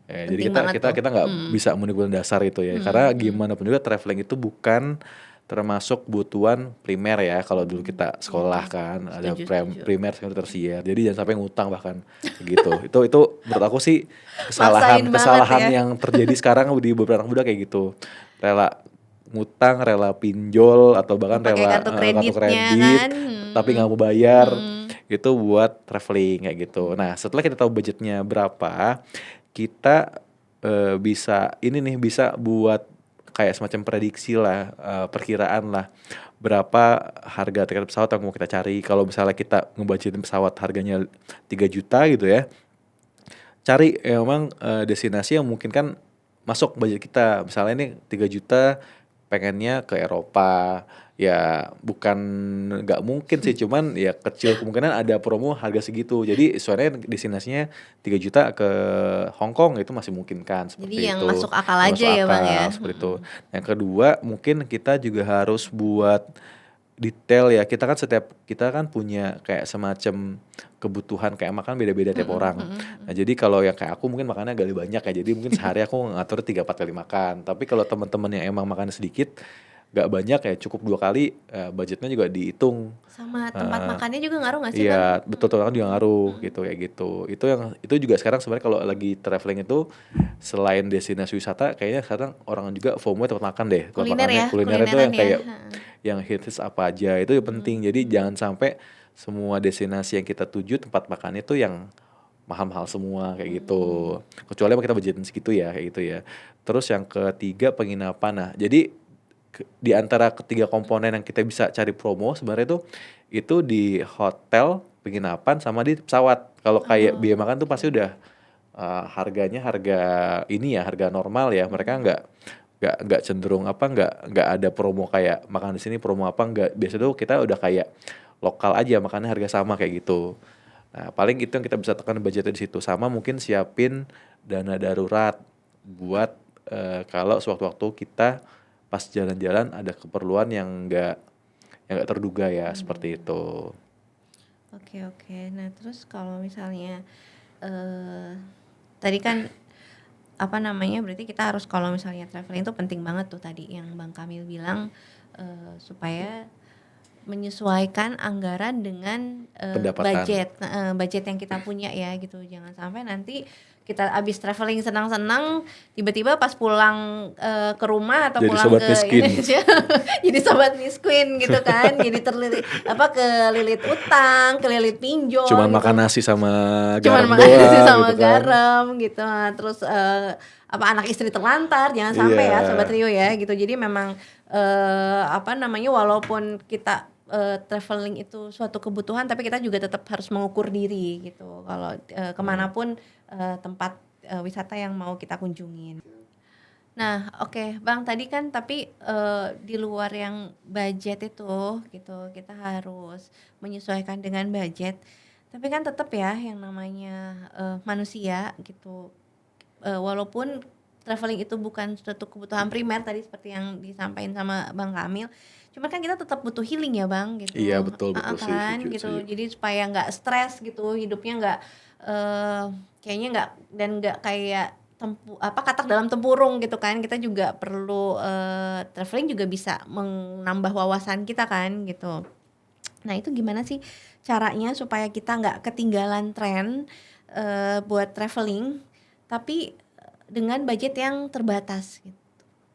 [SPEAKER 1] Jadi
[SPEAKER 2] Penting
[SPEAKER 1] kita
[SPEAKER 2] banget
[SPEAKER 1] kita
[SPEAKER 2] tuh.
[SPEAKER 1] kita nggak
[SPEAKER 2] Mhm,
[SPEAKER 1] bisa memenuhi kebutuhan dasar itu ya, karena
[SPEAKER 2] mhm mhm,
[SPEAKER 1] gimana pun juga traveling itu bukan termasuk kebutuhan primer ya, kalau dulu kita
[SPEAKER 2] iya
[SPEAKER 1] sekolah
[SPEAKER 2] iya.
[SPEAKER 1] kan ada
[SPEAKER 2] Setuju setuju.
[SPEAKER 1] primer, sekunder, tersier. Jadi jangan sampai ngutang bahkan, kayak gitu. Itu menurut aku sih
[SPEAKER 2] Maksain banget
[SPEAKER 1] kesalahan
[SPEAKER 2] ya.
[SPEAKER 1] yang terjadi sekarang di beberapa anak muda kayak gitu. Rela ngutang, rela pinjol, atau bahkan
[SPEAKER 2] Pakai
[SPEAKER 1] rela
[SPEAKER 2] kartu
[SPEAKER 1] kartu
[SPEAKER 2] kreditnya
[SPEAKER 1] kredit,
[SPEAKER 2] kan,
[SPEAKER 1] tapi nggak mau bayar,
[SPEAKER 2] mhm.
[SPEAKER 1] itu buat traveling kayak gitu. Nah, setelah kita tahu budgetnya berapa, kita, bisa buat kayak semacam prediksi lah, perkiraan lah, berapa harga tiket pesawat yang mau kita cari. Kalau misalnya kita ngebudgetin pesawat harganya 3 juta gitu ya, cari emang, destinasi yang mungkin kan masuk budget kita. Misalnya ini 3 juta pengennya ke Eropa, ya bukan nggak mungkin sih, cuman ya kecil kemungkinan ada promo harga segitu. Jadi soalnya destinasinya 3 juta ke Hong Kong itu masih mungkin kan,
[SPEAKER 2] Jadi
[SPEAKER 1] seperti
[SPEAKER 2] yang
[SPEAKER 1] itu,
[SPEAKER 2] masuk akal
[SPEAKER 1] yang
[SPEAKER 2] aja
[SPEAKER 1] masuk
[SPEAKER 2] ya Bang ya,
[SPEAKER 1] akal, seperti itu. Yang kedua mungkin kita juga harus buat detail ya, kita kan punya kayak semacam kebutuhan kayak makan beda-beda tiap
[SPEAKER 2] mhm
[SPEAKER 1] orang.
[SPEAKER 2] mhm
[SPEAKER 1] Nah,
[SPEAKER 2] mhm.
[SPEAKER 1] jadi kalau yang kayak aku mungkin makannya agak lebih banyak ya, jadi mungkin sehari aku ngatur 3 4 kali makan. Tapi kalau teman-teman yang emang makannya sedikit, nggak banyak ya cukup 2 kali, budgetnya juga dihitung.
[SPEAKER 2] Sama tempat
[SPEAKER 1] Eee,
[SPEAKER 2] makannya juga ngaruh nggak sih Bang?
[SPEAKER 1] iya betul tuh, kan juga
[SPEAKER 2] Mhm
[SPEAKER 1] ngaruh
[SPEAKER 2] mhm.
[SPEAKER 1] gitu, kayak gitu. Itu juga sekarang sebenarnya kalau lagi traveling itu, selain destinasi wisata kayaknya sekarang orang juga FOMO tempat makan deh. Tempat
[SPEAKER 2] Kuliner
[SPEAKER 1] makannya
[SPEAKER 2] ya,
[SPEAKER 1] kuliner itu
[SPEAKER 2] kulineran
[SPEAKER 1] yang
[SPEAKER 2] ya,
[SPEAKER 1] kayak
[SPEAKER 2] heeh.
[SPEAKER 1] yang hits apa aja, itu yang
[SPEAKER 2] Mhm
[SPEAKER 1] penting. Jadi
[SPEAKER 2] mhm.
[SPEAKER 1] jangan sampai semua destinasi yang kita tuju tempat makan itu yang mahal-mahal semua kayak gitu.
[SPEAKER 2] Mmm,
[SPEAKER 1] Kecuali emang kita budgetin segitu ya, kayak gitu ya. Terus yang ketiga penginapan. Nah, jadi di antara ketiga komponen yang kita bisa cari promo sebenarnya itu di hotel, penginapan, sama di pesawat. Kalau kayak
[SPEAKER 2] Oh,
[SPEAKER 1] biaya makan tuh pasti
[SPEAKER 2] oke.
[SPEAKER 1] udah harganya harga ini ya, harga normal ya. Mereka nggak cenderung nggak ada promo kayak makan di sini promo apa nggak. Biasa tuh kita udah kayak lokal aja makannya harga sama kayak gitu. Nah, paling itu yang kita bisa tekan budgetnya di situ. Sama mungkin siapin dana darurat buat kalau sewaktu-waktu kita pas jalan-jalan ada keperluan yang nggak terduga ya seperti
[SPEAKER 2] Hmm,
[SPEAKER 1] itu.
[SPEAKER 2] oke oke. Nah, terus kalau misalnya eh tadi kan apa namanya berarti kita harus kalau misalnya traveling itu penting banget tuh tadi yang Bang Kamil bilang supaya menyesuaikan anggaran dengan
[SPEAKER 1] Pendapatan.
[SPEAKER 2] budget yang kita punya ya gitu. Jangan sampai nanti kita habis traveling senang-senang tiba-tiba pas pulang ke rumah atau
[SPEAKER 1] Jadi
[SPEAKER 2] pulang
[SPEAKER 1] sobat
[SPEAKER 2] ke
[SPEAKER 1] miskin.
[SPEAKER 2] Indonesia jadi sobat miskin gitu kan. Jadi terlilit apa kelilit utang, kelilit
[SPEAKER 1] Cuman
[SPEAKER 2] pinjol gitu.
[SPEAKER 1] makan nasi sama
[SPEAKER 2] Cuman
[SPEAKER 1] garam
[SPEAKER 2] makan nasi
[SPEAKER 1] doang
[SPEAKER 2] sama
[SPEAKER 1] gitu kan.
[SPEAKER 2] garam gitu. Nah, terus apa anak istri terlantar, jangan
[SPEAKER 1] Iya.
[SPEAKER 2] sampai ya sobat Rio ya gitu. Jadi memang apa namanya walaupun kita traveling itu suatu kebutuhan tapi kita juga tetap harus mengukur diri gitu. Kalau kemanapun tempat wisata yang mau kita kunjungin. Nah, oke, Bang, tadi kan tapi di luar yang budget itu gitu, kita harus menyesuaikan dengan budget. Tapi kan tetap ya yang namanya manusia gitu. Walaupun traveling itu bukan suatu kebutuhan primer tadi seperti yang disampaikan sama Bang Kamil, cuman kan kita tetap butuh healing ya, Bang,
[SPEAKER 1] Iya
[SPEAKER 2] gitu.
[SPEAKER 1] betul betul sih,
[SPEAKER 2] Kan
[SPEAKER 1] setuju
[SPEAKER 2] gitu.
[SPEAKER 1] setuju.
[SPEAKER 2] Jadi supaya nggak stres gitu, hidupnya nggak eh kayaknya nggak dan nggak kayak katak dalam tempurung gitu kan. Kita juga perlu traveling juga bisa menambah wawasan kita kan gitu. Nah, itu gimana sih caranya supaya kita nggak ketinggalan tren buat traveling tapi dengan budget yang terbatas gitu.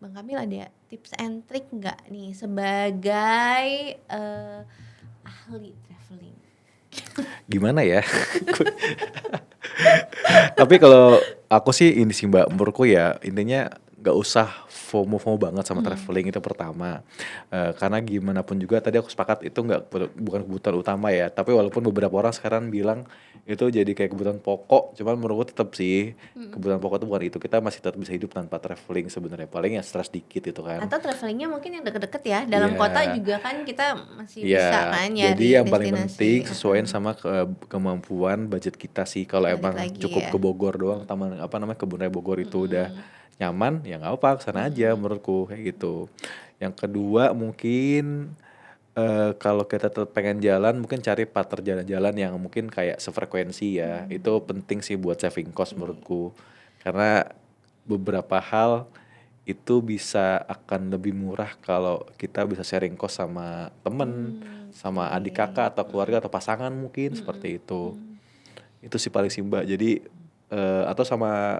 [SPEAKER 2] Bang Kamil ada tips and trick nggak nih sebagai ahli traveling?
[SPEAKER 1] Gimana ya? Tapi kalau aku sih ini sih Mbak, menurutku ya intinya nggak usah FOMO-FOMO banget sama
[SPEAKER 2] Hmm.
[SPEAKER 1] traveling itu pertama. Karena gimana pun juga tadi aku sepakat itu bukan kebutuhan utama ya. Tapi walaupun beberapa orang sekarang bilang itu jadi kayak kebutuhan pokok, cuman menurutku tetap sih
[SPEAKER 2] Mm-mm.
[SPEAKER 1] kebutuhan pokok itu bukan itu. Kita masih tetap bisa hidup tanpa traveling sebenarnya. Paling ya stres dikit itu kan.
[SPEAKER 2] Atau travelingnya mungkin yang deket-deket ya dalam
[SPEAKER 1] Iya.
[SPEAKER 2] kota juga kan kita masih
[SPEAKER 1] Iya,
[SPEAKER 2] bisa kan
[SPEAKER 1] jadi
[SPEAKER 2] nyari
[SPEAKER 1] yang paling penting
[SPEAKER 2] destinasi.
[SPEAKER 1] sesuaiin sama kemampuan budget kita sih. Kalau
[SPEAKER 2] Balik
[SPEAKER 1] emang
[SPEAKER 2] lagi
[SPEAKER 1] cukup
[SPEAKER 2] ya.
[SPEAKER 1] ke Bogor doang, taman apa namanya kebun raya Bogor itu udah
[SPEAKER 2] Mm-mm.
[SPEAKER 1] nyaman, ya nggak apa, kesana aja
[SPEAKER 2] Mm-mm.
[SPEAKER 1] menurutku kayak gitu. Yang kedua mungkin kalau kita tetap pengen jalan, mungkin cari partner jalan-jalan yang mungkin kayak sefrekuensi ya. Itu penting sih buat saving cost
[SPEAKER 2] Oke.
[SPEAKER 1] menurutku. Karena beberapa hal itu bisa akan lebih murah kalau kita bisa sharing cost sama temen, sama
[SPEAKER 2] Oke.
[SPEAKER 1] adik kakak atau keluarga atau pasangan mungkin
[SPEAKER 2] Mm-mm.
[SPEAKER 1] seperti itu.
[SPEAKER 2] Mm.
[SPEAKER 1] Itu sih paling sih Mbak. Jadi atau sama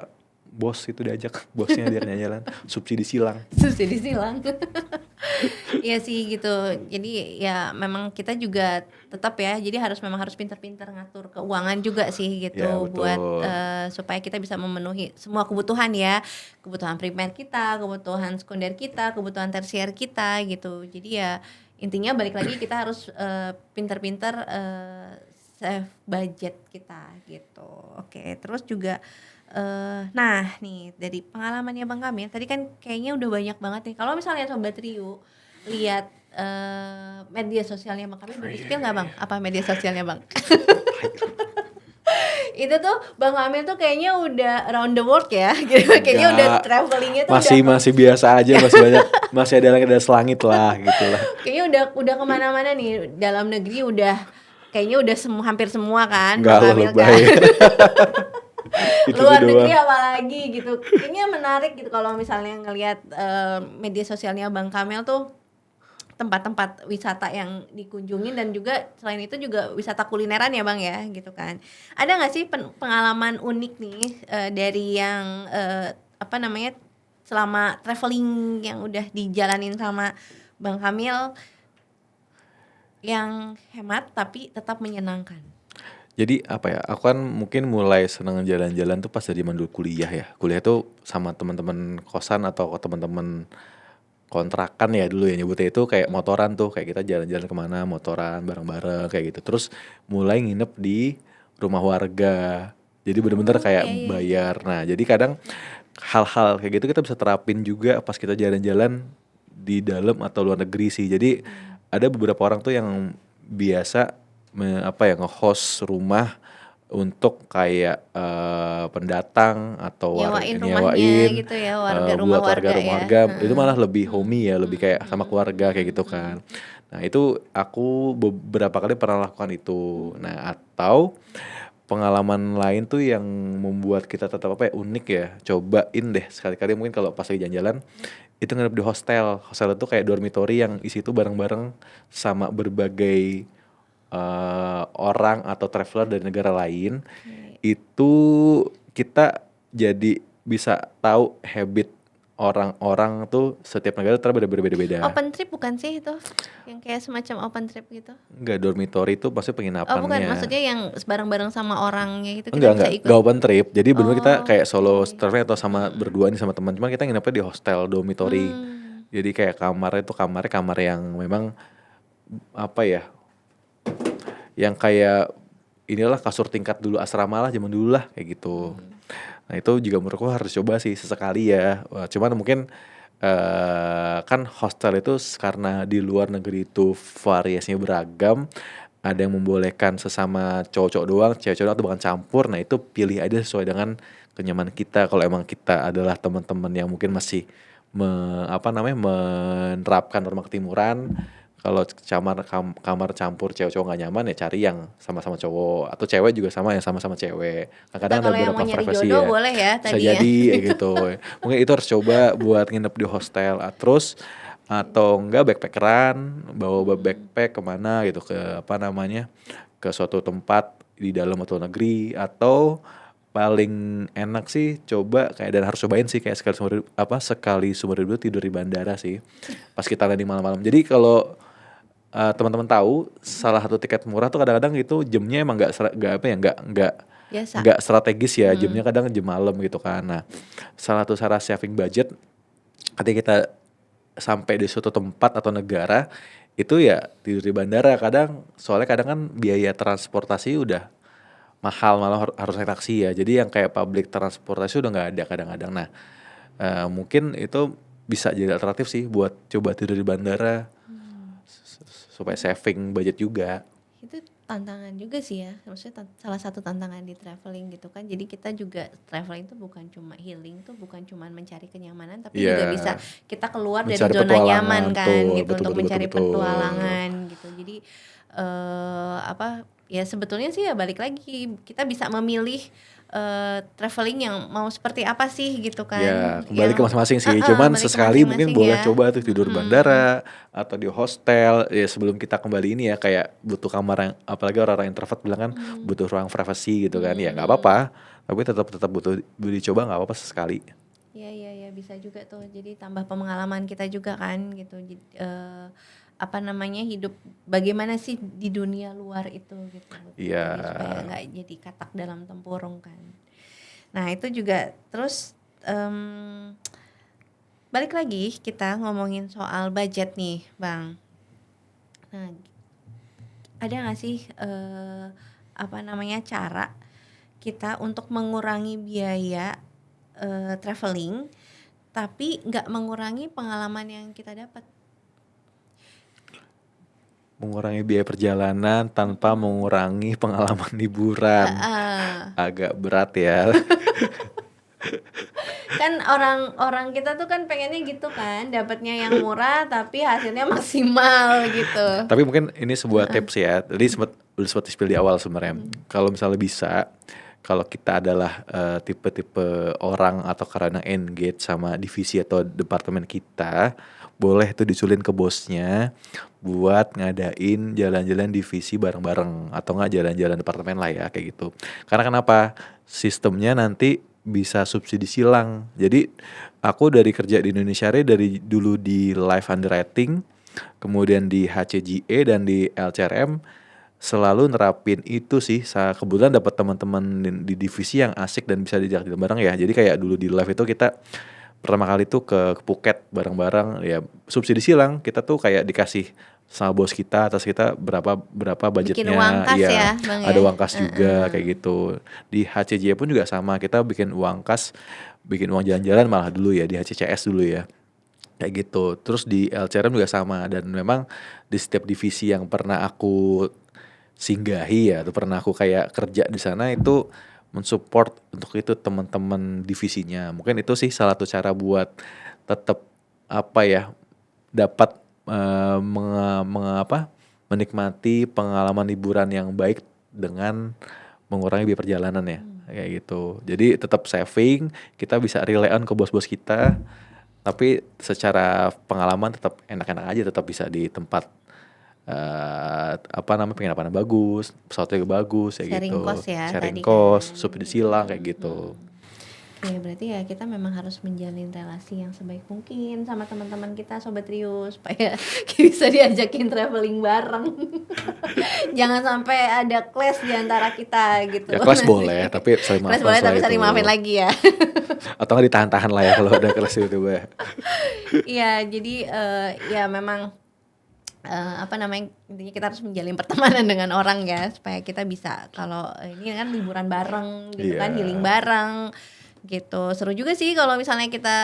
[SPEAKER 1] bos itu diajak bosnya dia jalan subsidi silang.
[SPEAKER 2] Subsidi silang. Iya sih gitu. Jadi ya memang kita juga tetap ya. Jadi memang harus pintar-pintar ngatur keuangan juga sih
[SPEAKER 1] Ya
[SPEAKER 2] gitu buat
[SPEAKER 1] betul.
[SPEAKER 2] supaya kita bisa memenuhi semua kebutuhan ya. Kebutuhan primer kita, kebutuhan sekunder kita, kebutuhan tersier kita gitu. Jadi ya intinya balik lagi kita harus pintar-pintar save budget kita gitu. Oke, terus juga nah nih dari pengalamannya Bang Kamil tadi kan kayaknya udah banyak banget nih. Kalau misalnya Sobat Rio lihat media sosialnya Bang Kamil, boleh spill nggak Bang? Apa media sosialnya Bang? Itu tuh Bang Kamil tuh kayaknya udah around the world ya, gitu. Kayaknya udah
[SPEAKER 1] Enggak,
[SPEAKER 2] travelingnya tuh udah
[SPEAKER 1] masih biasa aja, masih ada langit dan selangit lah gitu lah.
[SPEAKER 2] kayaknya udah kemana-mana nih dalam negeri udah kayaknya udah hampir semua kan
[SPEAKER 1] Enggak
[SPEAKER 2] Bang
[SPEAKER 1] lah
[SPEAKER 2] Kamil kan.
[SPEAKER 1] lebay. Itu
[SPEAKER 2] Luar negeri
[SPEAKER 1] doang.
[SPEAKER 2] apalagi gitu. Kayaknya menarik gitu kalau misalnya ngelihat media sosialnya Bang Kamil tuh tempat-tempat wisata yang dikunjungin dan juga selain itu juga wisata kulineran ya Bang ya gitu kan. Ada nggak sih pengalaman unik nih dari yang apa namanya selama traveling yang udah dijalanin sama Bang Kamil yang hemat tapi tetap menyenangkan?
[SPEAKER 1] Jadi apa ya? Aku kan mungkin mulai seneng jalan-jalan tuh pas dari zaman dulu kuliah ya. Kuliah tuh sama teman-teman kosan atau teman-teman kontrakan ya dulu ya nyebutnya, itu kayak motoran tuh, kayak kita jalan-jalan kemana motoran bareng-bareng kayak gitu. Terus mulai nginep di rumah warga. Jadi bener-bener
[SPEAKER 2] Oh,
[SPEAKER 1] kayak
[SPEAKER 2] iya iya iya.
[SPEAKER 1] bayar. Nah, jadi kadang hal-hal kayak gitu kita bisa terapin juga pas kita jalan-jalan di dalam atau luar negeri sih. Jadi ada beberapa orang tuh yang biasa nge-host rumah untuk kayak pendatang atau
[SPEAKER 2] Nyewain rumahnya
[SPEAKER 1] nyewain
[SPEAKER 2] gitu ya, rumah
[SPEAKER 1] buat warga
[SPEAKER 2] warga
[SPEAKER 1] rumah
[SPEAKER 2] ya?
[SPEAKER 1] warga, itu
[SPEAKER 2] Heeh.
[SPEAKER 1] malah lebih homey ya, lebih
[SPEAKER 2] Mhm
[SPEAKER 1] kayak sama
[SPEAKER 2] mhm
[SPEAKER 1] keluarga
[SPEAKER 2] mhm
[SPEAKER 1] kayak gitu
[SPEAKER 2] mhm.
[SPEAKER 1] kan. Nah itu aku beberapa kali pernah lakukan itu. Nah atau pengalaman lain tuh yang membuat kita tetap unik ya, cobain deh sekali-kali mungkin kalau pas lagi jalan-jalan itu nginep di hostel. Hostel itu kayak dormitory yang isi itu bareng-bareng sama berbagai orang atau traveler dari negara lain.
[SPEAKER 2] Oke.
[SPEAKER 1] Itu kita jadi bisa tahu habit orang-orang tuh setiap negara ternyata berbeda-beda.
[SPEAKER 2] Open trip bukan sih itu? Yang kayak semacam open trip gitu?
[SPEAKER 1] Enggak, dormitory itu pasti
[SPEAKER 2] Oh bukan,
[SPEAKER 1] penginapannya.
[SPEAKER 2] maksudnya yang bareng-bareng sama orangnya gitu kita bisa
[SPEAKER 1] Enggak
[SPEAKER 2] ikut?
[SPEAKER 1] open trip. Jadi bener kita kayak solo
[SPEAKER 2] Oke.
[SPEAKER 1] traveling atau sama
[SPEAKER 2] Mhm.
[SPEAKER 1] berdua nih sama teman. Cuma kita nginepnya di hostel dormitory.
[SPEAKER 2] Mmm.
[SPEAKER 1] Jadi kayak kamarnya kamar yang memang apa ya, yang kayak inilah kasur tingkat dulu asrama lah, zaman dulu lah kayak gitu.
[SPEAKER 2] Mhm.
[SPEAKER 1] Nah itu juga menurutku harus coba sih sesekali ya. Wah, cuman mungkin kan hostel itu karena di luar negeri itu variasinya beragam, ada yang membolehkan sesama cowok-cowok doang, cewek-cewek doang, atau bahkan campur. Nah itu pilih aja sesuai dengan kenyamanan kita. Kalau emang kita adalah teman-teman yang mungkin masih menerapkan norma ketimuran, kalau kamar campur cewek cowok nggak nyaman ya cari yang sama-sama cowok, atau cewek juga sama yang sama-sama cewek. Nah
[SPEAKER 2] Atau
[SPEAKER 1] kadang ada
[SPEAKER 2] kalau yang mau
[SPEAKER 1] beberapa
[SPEAKER 2] nyari
[SPEAKER 1] frekuensi
[SPEAKER 2] jodoh
[SPEAKER 1] ya,
[SPEAKER 2] boleh ya
[SPEAKER 1] bisa
[SPEAKER 2] tadi ya?
[SPEAKER 1] jadi ya gitu. Mungkin itu harus coba buat nginep di hostel. Terus atau enggak backpackeran, bawa
[SPEAKER 2] Mhm.
[SPEAKER 1] backpack kemana gitu, ke ke suatu tempat di dalam atau negeri. Atau paling enak sih coba kayak, dan harus cobain sih, kayak sekali seumur hidup tidur di bandara sih pas kita landing malam-malam. Jadi kalau teman-teman tahu, salah satu tiket murah tuh kadang-kadang itu jamnya emang
[SPEAKER 2] Biasa?
[SPEAKER 1] nggak strategis ya, jamnya
[SPEAKER 2] Mhm.
[SPEAKER 1] kadang jam malam gitu kan. Nah salah satu cara saving budget ketika kita sampai di suatu tempat atau negara itu ya tidur di bandara. Soalnya kadang kan biaya transportasi udah mahal, malah harus naik taksi ya. Jadi yang kayak public transportasi udah nggak ada kadang-kadang. Nah mungkin itu bisa jadi alternatif sih buat coba tidur di bandara
[SPEAKER 2] Mmm.
[SPEAKER 1] supaya
[SPEAKER 2] Itu
[SPEAKER 1] saving budget juga.
[SPEAKER 2] itu tantangan juga sih ya, maksudnya salah satu tantangan di traveling gitu kan. Jadi kita juga traveling tuh bukan cuma healing tuh bukan cuma mencari kenyamanan, tapi juga bisa
[SPEAKER 1] Iya,
[SPEAKER 2] kita keluar dari
[SPEAKER 1] mencari
[SPEAKER 2] zona
[SPEAKER 1] petualangan,
[SPEAKER 2] nyaman kan
[SPEAKER 1] betul
[SPEAKER 2] gitu
[SPEAKER 1] betul
[SPEAKER 2] untuk
[SPEAKER 1] betul betul
[SPEAKER 2] mencari
[SPEAKER 1] betul.
[SPEAKER 2] petualangan gitu. Jadi ya sebetulnya sih ya balik lagi kita bisa memilih traveling yang mau seperti apa sih gitu
[SPEAKER 1] Ya,
[SPEAKER 2] kan,
[SPEAKER 1] kembali ke
[SPEAKER 2] yang
[SPEAKER 1] masing-masing sih. Cuman
[SPEAKER 2] balik ke
[SPEAKER 1] sesekali mungkin
[SPEAKER 2] masing-masing
[SPEAKER 1] boleh
[SPEAKER 2] ya.
[SPEAKER 1] coba tuh tidur di
[SPEAKER 2] Mhm.
[SPEAKER 1] bandara atau di hostel. Ya sebelum kita kembali ini ya, kayak butuh kamar yang, apalagi orang-orang introvert bilang kan
[SPEAKER 2] Mhm.
[SPEAKER 1] butuh ruang privasi gitu kan. Ya nggak
[SPEAKER 2] Mhm.
[SPEAKER 1] apa-apa. Tapi tetap tetap butuh dicoba, nggak apa-apa sesekali.
[SPEAKER 2] Iya iya iya, bisa juga tuh. Jadi tambah pengalaman kita juga kan gitu. Apa namanya, hidup bagaimana sih di dunia luar itu gitu.
[SPEAKER 1] Iya.
[SPEAKER 2] Jadi supaya nggak jadi katak dalam tempurung kan. Nah itu juga terus balik lagi kita ngomongin soal budget nih Bang. Nah ada nggak sih apa namanya cara kita untuk mengurangi biaya traveling tapi nggak mengurangi pengalaman yang kita dapat?
[SPEAKER 1] Mengurangi biaya perjalanan tanpa
[SPEAKER 2] Mhm.
[SPEAKER 1] mengurangi pengalaman liburan.
[SPEAKER 2] Heeh.
[SPEAKER 1] Agak berat ya.
[SPEAKER 2] Kan orang-orang kita tuh kan pengennya gitu kan, dapatnya yang murah tapi hasilnya maksimal gitu.
[SPEAKER 1] Tapi mungkin ini sebuah
[SPEAKER 2] Heeh.
[SPEAKER 1] tips ya. Tadi sempat spill di awal sebenarnya. Kalau misalnya bisa, kalau kita adalah tipe-tipe orang atau karena engage sama divisi atau departemen kita, boleh tuh disulin ke bosnya buat ngadain jalan-jalan divisi bareng-bareng, atau nggak jalan-jalan departemen lah ya kayak gitu. Karena kenapa? Sistemnya nanti bisa subsidi silang. Jadi aku dari kerja di Indonesia Re, dari dulu di live underwriting, kemudian di HCGE dan di LCRM, selalu nerapin itu sih. Saya kebetulan dapat teman-teman di divisi yang asik dan bisa diajak bareng ya. Jadi kayak dulu di live itu kita pertama kali tuh ke Phuket bareng-bareng ya, subsidi silang, kita tuh kayak dikasih sama bos kita, atas kita berapa berapa
[SPEAKER 2] Bikin uang
[SPEAKER 1] budgetnya,
[SPEAKER 2] kas ya
[SPEAKER 1] ya
[SPEAKER 2] Bang
[SPEAKER 1] ada
[SPEAKER 2] ya?
[SPEAKER 1] uang kas juga kayak gitu. Di HCJ pun juga sama, kita bikin uang kas, bikin uang jalan-jalan malah dulu ya di HCCS dulu ya. Kayak gitu. Terus di LCRM juga sama, dan memang di setiap divisi yang pernah aku singgahi ya, atau pernah aku kayak kerja di sana itu mensupport untuk itu teman-teman divisinya. Mungkin itu sih salah satu cara buat tetap apa ya, dapat menikmati pengalaman liburan yang baik dengan mengurangi biaya perjalanan ya, kayak gitu. Jadi tetap saving, kita bisa rely on ke bos-bos kita, tapi secara pengalaman tetap enak-enak aja, tetap bisa di tempat penginapan yang bagus, pesawatnya bagus ya
[SPEAKER 2] Sharing
[SPEAKER 1] gitu,
[SPEAKER 2] cost ya
[SPEAKER 1] sharing
[SPEAKER 2] tadi
[SPEAKER 1] cost,
[SPEAKER 2] kan.
[SPEAKER 1] subsidi silang kayak gitu.
[SPEAKER 2] Oke, berarti ya kita memang harus menjalin relasi yang sebaik mungkin sama teman-teman kita Sobat Rio supaya bisa diajakin traveling bareng. Jangan sampai ada clash di antara kita gitu.
[SPEAKER 1] Ya kelas boleh, tapi saling
[SPEAKER 2] Clash
[SPEAKER 1] maafkan
[SPEAKER 2] boleh
[SPEAKER 1] setelah
[SPEAKER 2] tapi
[SPEAKER 1] itu.
[SPEAKER 2] saling maafin lagi ya.
[SPEAKER 1] Atau nggak ditahan-tahan lah ya kalau udah kelas itu ya.
[SPEAKER 2] Iya, jadi ya memang intinya kita harus menjalin pertemanan dengan orang ya supaya kita bisa, kalau ini kan liburan bareng gitu kan,
[SPEAKER 1] Iya.
[SPEAKER 2] healing bareng gitu. Seru juga sih kalau misalnya kita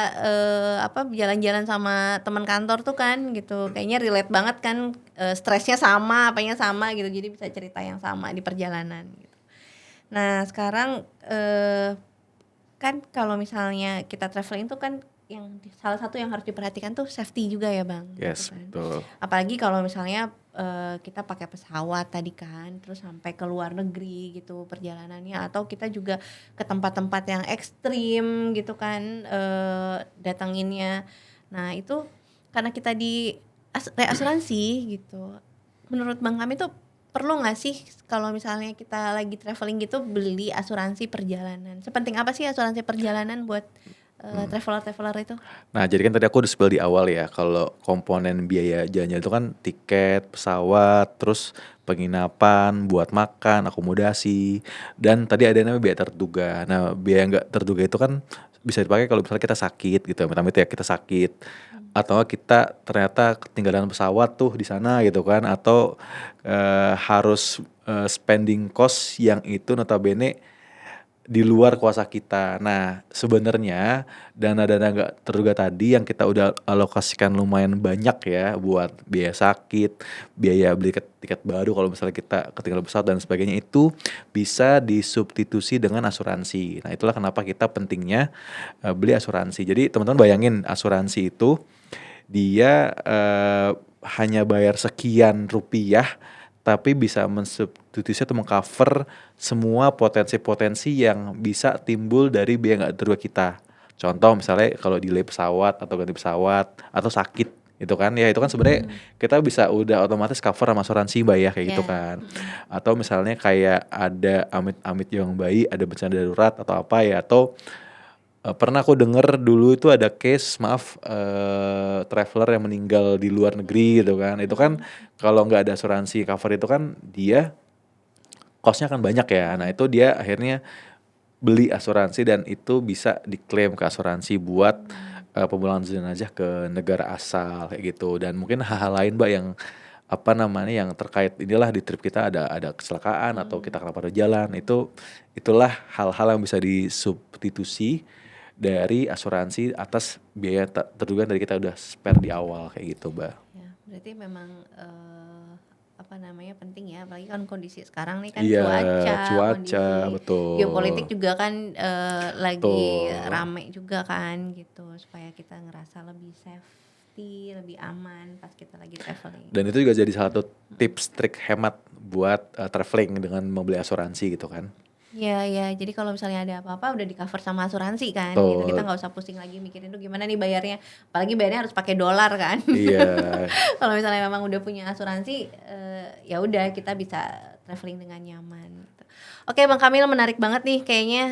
[SPEAKER 2] jalan-jalan sama teman kantor tuh kan gitu, kayaknya relate banget kan, stresnya sama, apanya sama gitu, jadi bisa cerita yang sama di perjalanan gitu. Nah sekarang kan kalau misalnya kita traveling tuh kan salah satu yang harus diperhatikan tuh safety juga ya Bang.
[SPEAKER 1] Yes,
[SPEAKER 2] gitu kan.
[SPEAKER 1] betul.
[SPEAKER 2] Apalagi kalau misalnya kita pakai pesawat tadi kan, terus sampai ke luar negeri gitu perjalanannya, atau kita juga ke tempat-tempat yang ekstrim gitu kan datanginnya. Nah itu karena kita di reasuransi gitu, menurut Bang Kami tuh perlu nggak sih kalau misalnya kita lagi traveling gitu beli asuransi perjalanan? Sepenting apa sih asuransi perjalanan buat traveler-traveler itu?
[SPEAKER 1] Nah, jadi kan tadi aku udah spill di awal ya, kalau komponen biaya jalannya itu kan tiket, pesawat, terus penginapan, buat makan, akomodasi, dan tadi ada namanya biaya terduga. Nah, biaya nggak terduga itu kan bisa dipakai kalau misalnya kita sakit gitu, amit-amit ya kita sakit, atau kita ternyata ketinggalan pesawat tuh di sana gitu kan, atau harus spending cost yang itu notabene di luar kuasa kita. Nah, sebenarnya dana-dana nggak terduga tadi yang kita udah alokasikan lumayan banyak ya buat biaya sakit, biaya beli tiket baru kalau misalnya kita ketinggalan pesawat dan sebagainya, itu bisa disubstitusi dengan asuransi. Nah, itulah kenapa kita pentingnya beli asuransi. Jadi teman-teman bayangin, asuransi itu dia hanya bayar sekian rupiah, tapi bisa mensubstitusi atau mengcover semua potensi-potensi yang bisa timbul dari biaya nggak terduga kita. Contoh misalnya kalau delay pesawat atau ganti pesawat atau sakit itu kan ya, itu kan sebenarnya kita bisa udah otomatis cover sama asuransi Mbak ya, kayak gitu
[SPEAKER 2] Ya.
[SPEAKER 1] kan. Atau misalnya kayak ada amit-amit yang bayi, ada bencana darurat atau apa ya, atau pernah aku denger dulu itu ada case, traveler yang meninggal di luar negeri gitu kan. Itu kan kalau nggak ada asuransi cover itu kan dia cost-nya akan banyak ya. Nah, itu dia akhirnya beli asuransi dan itu bisa diklaim ke asuransi buat pemulangan jenazah ke negara asal kayak gitu. Dan mungkin hal-hal lain Mbak yang yang terkait inilah di trip kita ada kecelakaan atau kita kenapa ada jalan, itulah hal-hal yang bisa disubstitusi dari asuransi atas biaya terduga dari kita udah spare di awal kayak gitu Mbak.
[SPEAKER 2] Ya, berarti memang penting ya, apalagi kan kondisi sekarang nih kan
[SPEAKER 1] Iya,
[SPEAKER 2] cuaca,
[SPEAKER 1] cuaca,
[SPEAKER 2] kondisi
[SPEAKER 1] betul.
[SPEAKER 2] geopolitik juga kan lagi
[SPEAKER 1] Betul.
[SPEAKER 2] rame juga kan gitu, supaya kita ngerasa lebih safety, lebih aman pas kita lagi traveling.
[SPEAKER 1] Dan itu juga jadi salah satu tips trik hemat buat traveling dengan membeli asuransi gitu kan.
[SPEAKER 2] Ya, jadi kalau misalnya ada apa-apa udah di cover sama asuransi kan gitu, kita
[SPEAKER 1] Betul.
[SPEAKER 2] nggak usah pusing lagi mikirin tuh gimana nih bayarnya, apalagi bayarnya harus pakai dolar kan.
[SPEAKER 1] Iya.
[SPEAKER 2] Kalau misalnya memang udah punya asuransi, ya udah kita bisa traveling dengan nyaman gitu. Oke Bang Kamil, menarik banget nih kayaknya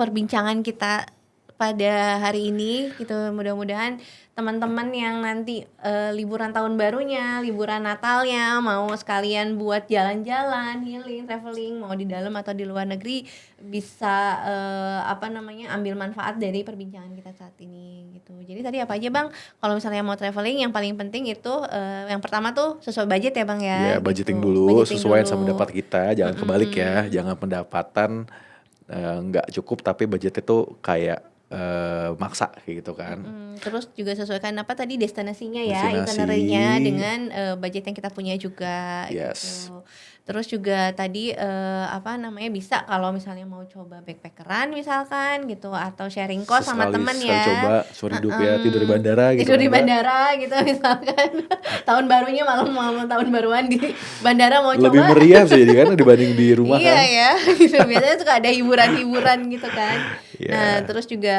[SPEAKER 2] perbincangan kita pada hari ini gitu. Mudah-mudahan teman-teman yang nanti liburan tahun barunya, liburan Natalnya mau sekalian buat jalan-jalan, healing, traveling, mau di dalam atau di luar negeri bisa ambil manfaat dari perbincangan kita saat ini gitu. Jadi tadi apa aja Bang? Kalau misalnya mau traveling yang paling penting itu yang pertama tuh sesuai budget ya Bang
[SPEAKER 1] Ya
[SPEAKER 2] ya
[SPEAKER 1] budgeting
[SPEAKER 2] gitu.
[SPEAKER 1] dulu,
[SPEAKER 2] Budgeting
[SPEAKER 1] sesuaiin sama
[SPEAKER 2] dulu.
[SPEAKER 1] pendapat kita, jangan kebalik ya, jangan pendapatan nggak cukup tapi budgetnya tuh kayak maksa kayak gitu kan.
[SPEAKER 2] Terus juga sesuaikan apa tadi destinasinya ya,
[SPEAKER 1] Destinasi,
[SPEAKER 2] itinerary-nya dengan budget yang kita punya juga
[SPEAKER 1] yes.
[SPEAKER 2] gitu. Terus juga tadi bisa kalau misalnya mau coba backpackeran misalkan gitu atau sharing cost sama teman
[SPEAKER 1] Sekali
[SPEAKER 2] ya.
[SPEAKER 1] coba seumur hidup ya, tidur di bandara gitu
[SPEAKER 2] Tidur
[SPEAKER 1] kan,
[SPEAKER 2] di
[SPEAKER 1] Mbak.
[SPEAKER 2] bandara gitu misalkan. Tahun barunya malam tahun baruan di bandara mau
[SPEAKER 1] Lebih
[SPEAKER 2] coba.
[SPEAKER 1] meriah sih jadi kan dibanding di rumah
[SPEAKER 2] Iya
[SPEAKER 1] kan.
[SPEAKER 2] ya, gitu. Biasanya suka ada hiburan-hiburan gitu kan.
[SPEAKER 1] Iya.
[SPEAKER 2] Nah, terus juga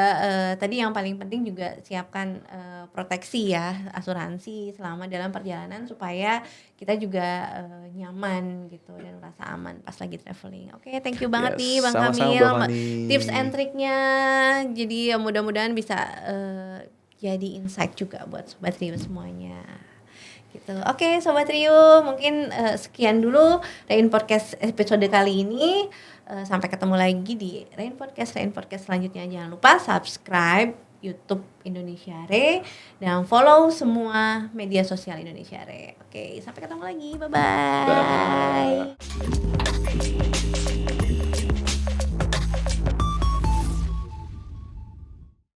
[SPEAKER 2] tadi yang paling penting juga siapkan proteksi ya, asuransi selama dalam perjalanan supaya kita juga nyaman gitu dan merasa aman pas lagi traveling. Oke, thank you banget
[SPEAKER 1] Yes,
[SPEAKER 2] nih Bang
[SPEAKER 1] sama-sama
[SPEAKER 2] Kamil,
[SPEAKER 1] Mbak Fani.
[SPEAKER 2] tips and triknya. Jadi ya mudah-mudahan bisa jadi insight juga buat Sobat Rio semuanya. Gitu. Oke, Sobat Rio, mungkin sekian dulu Rain Podcast episode kali ini. Sampai ketemu lagi di Rain Podcast selanjutnya. Jangan lupa subscribe YouTube Indonesia Re dan follow semua media sosial Indonesia Re. Oke, sampai ketemu lagi. Bye-bye.
[SPEAKER 1] Bye.